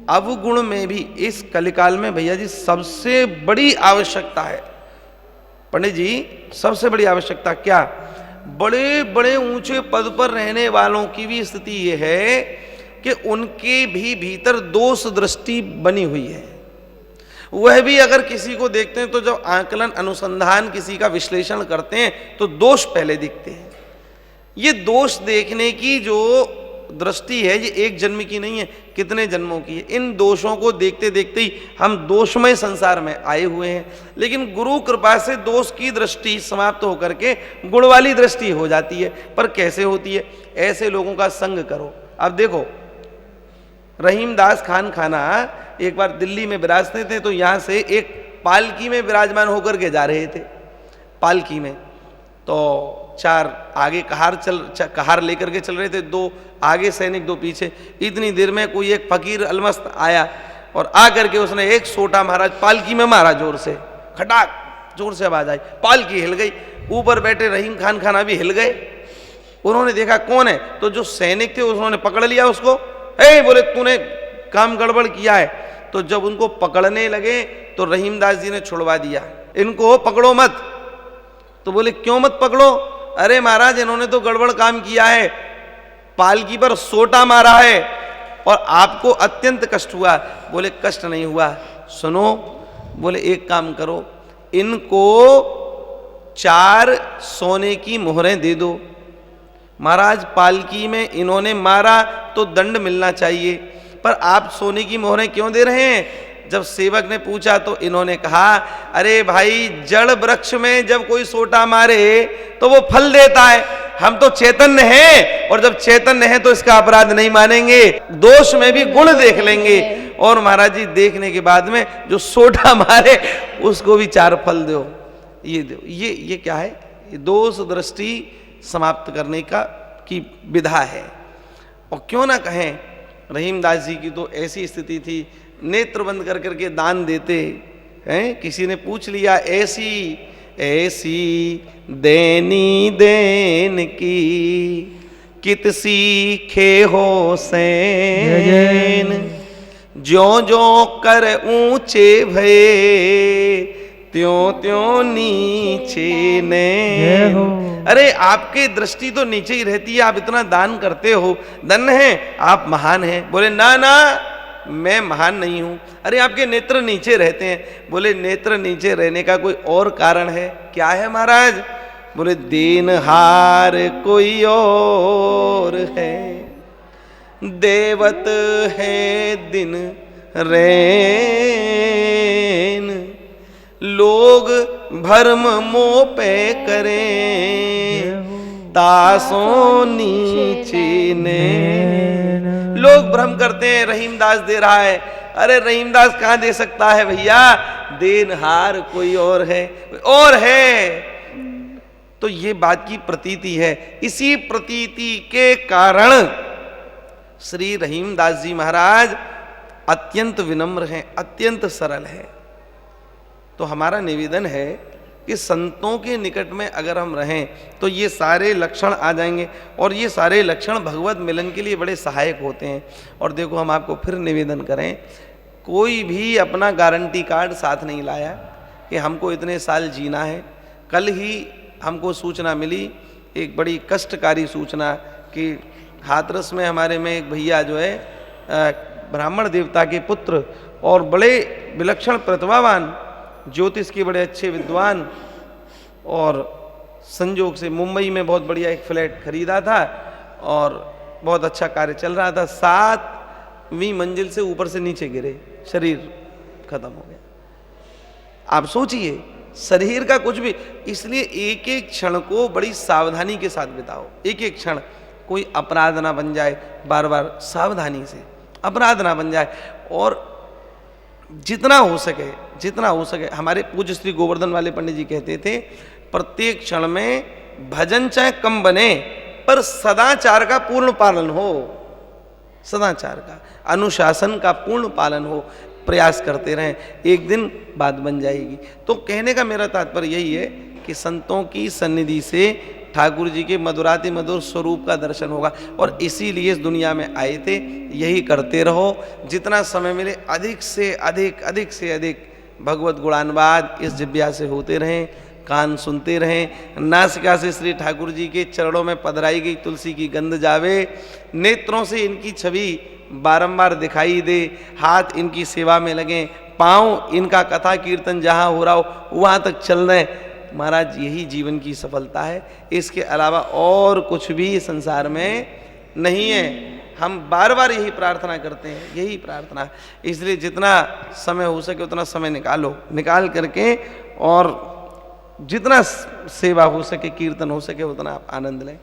अवगुण में भी इस कलिकाल में भैया जी सबसे बड़ी आवश्यकता है। पंडित जी सबसे बड़ी आवश्यकता क्या? बड़े बड़े ऊंचे पद पर रहने वालों की भी स्थिति यह है कि उनके भी भीतर दोष दृष्टि बनी हुई है। वह भी अगर किसी को देखते हैं तो जब आकलन अनुसंधान किसी का विश्लेषण करते हैं तो दोष पहले दिखते हैं। ये दोष देखने की जो दृष्टि है ये एक जन्म की नहीं है, कितने जन्मों की है। इन दोषों को देखते देखते ही हम दोषमय संसार में आए हुए हैं। लेकिन गुरु कृपा से दोष की दृष्टि समाप्त होकर के गुण वाली दृष्टि हो जाती है। पर कैसे होती है? ऐसे लोगों का संग करो। अब देखो, रहीमदास खान खाना एक बार दिल्ली में विराजते थे तो यहाँ से एक पालकी में विराजमान होकर के जा रहे थे। पालकी में तो चार आगे कहार लेकर के चल रहे थे, दो आगे सैनिक दो पीछे। इतनी देर में कोई एक फकीर अलमस्त आया और आकर के उसने एक सोटा महाराज पालकी में मारा, जोर से, खटाक जोर से आवाज आई, पालकी हिल गई। ऊपर बैठे रहीम खान खाना भी हिल गए। उन्होंने देखा कौन है, तो जो सैनिक थे उन्होंने पकड़ लिया उसको। बोले तूने काम गड़बड़ किया है। तो जब उनको पकड़ने लगे तो रहीमदास जी ने छुड़वा दिया, इनको पकड़ो मत। तो बोले क्यों मत पकड़ो? अरे महाराज इन्होंने तो गड़बड़ काम किया है, पालकी पर सोटा मारा है और आपको अत्यंत कष्ट हुआ। बोले कष्ट नहीं हुआ, सुनो, बोले एक काम करो, इनको 4 सोने की मोहरें दे दो। महाराज पालकी में इन्होंने मारा तो दंड मिलना चाहिए, पर आप सोने की मोहरें क्यों दे रहे हैं? जब सेवक ने पूछा तो इन्होंने कहा, अरे भाई जड़ वृक्ष में जब कोई सोटा मारे तो वो फल देता है, हम तो चैतन्य हैं और जब चैतन्य हैं तो इसका अपराध नहीं मानेंगे, दोष में भी गुण देख लेंगे। और महाराज जी देखने के बाद में जो सोटा मारे उसको भी 4 फल दो, ये दो। ये क्या है? ये दोष दृष्टि समाप्त करने की विधा है। और क्यों ना कहें, रहीमदास जी की तो ऐसी स्थिति थी, नेत्र बंद कर करके दान देते हैं। किसी ने पूछ लिया, ऐसी ऐसी देनी देन की कित सीखे हो सैन, ज्यों ज्यों कर ऊंचे भये त्यों त्यों नीचे ने। अरे आपकी दृष्टि तो नीचे ही रहती है, आप इतना दान करते हो, धन्य है आप, महान हैं। बोले ना ना, मैं महान नहीं हूं। अरे आपके नेत्र नीचे रहते हैं। बोले नेत्र नीचे रहने का कोई और कारण है? क्या है महाराज? बोले देनहार कोई और है, देवत है दिन रैन, लोग भरम मोह पे करें तासों नीचे ने। लोग भ्रम करते हैं रहीमदास दे रहा है। अरे रहीमदास कहां दे सकता है भैया, देनहार कोई और है, और है। तो ये बात की प्रतीति है। इसी प्रतीति के कारण श्री रहीमदास जी महाराज अत्यंत विनम्र हैं, अत्यंत सरल है। तो हमारा निवेदन है कि संतों के निकट में अगर हम रहें तो ये सारे लक्षण आ जाएंगे और ये सारे लक्षण भगवत मिलन के लिए बड़े सहायक होते हैं। और देखो, हम आपको फिर निवेदन करें, कोई भी अपना गारंटी कार्ड साथ नहीं लाया कि हमको इतने साल जीना है। कल ही हमको सूचना मिली, एक बड़ी कष्टकारी सूचना, कि हाथरस में हमारे में एक भैया जो है ब्राह्मण देवता के पुत्र और बड़े विलक्षण प्रतिभावान, ज्योतिष के बड़े अच्छे विद्वान, और संजोग से मुंबई में बहुत बढ़िया एक फ्लैट खरीदा था और बहुत अच्छा कार्य चल रहा था। 7वीं मंजिल से ऊपर से नीचे गिरे, शरीर खत्म हो गया। आप सोचिए, शरीर का कुछ भी। इसलिए एक एक क्षण को बड़ी सावधानी के साथ बिताओ। एक एक क्षण कोई अपराध ना बन जाए, बार बार सावधानी से अपराध ना बन जाए। और जितना हो सके हमारे पूज्य श्री गोवर्धन वाले पंडित जी कहते थे, प्रत्येक क्षण में भजन चाहे कम बने पर सदाचार का पूर्ण पालन हो, सदाचार का, अनुशासन का पूर्ण पालन हो, प्रयास करते रहें, एक दिन बात बन जाएगी। तो कहने का मेरा तात्पर्य यही है कि संतों की सन्निधि से ठाकुर जी के मधुराति मधुर स्वरूप का दर्शन होगा। और इसीलिए इस दुनिया में आए थे। यही करते रहो, जितना समय मिले अधिक से अधिक भगवत गुणानुवाद इस जिह्वा से होते रहें, कान सुनते रहें, नासिका से श्री ठाकुर जी के चरणों में पधराई गई तुलसी की गंध जावे, नेत्रों से इनकी छवि बारंबार दिखाई दे, हाथ इनकी सेवा में लगें, पांव इनका कथा कीर्तन जहां हो रहा हो वहां तक चल रहे। महाराज यही जीवन की सफलता है, इसके अलावा और कुछ भी संसार में नहीं है। हम बार बार यही प्रार्थना करते हैं, यही प्रार्थना। इसलिए जितना समय हो सके उतना समय निकालो, निकाल करके और जितना सेवा हो सके, कीर्तन हो सके उतना आप आनंद लें।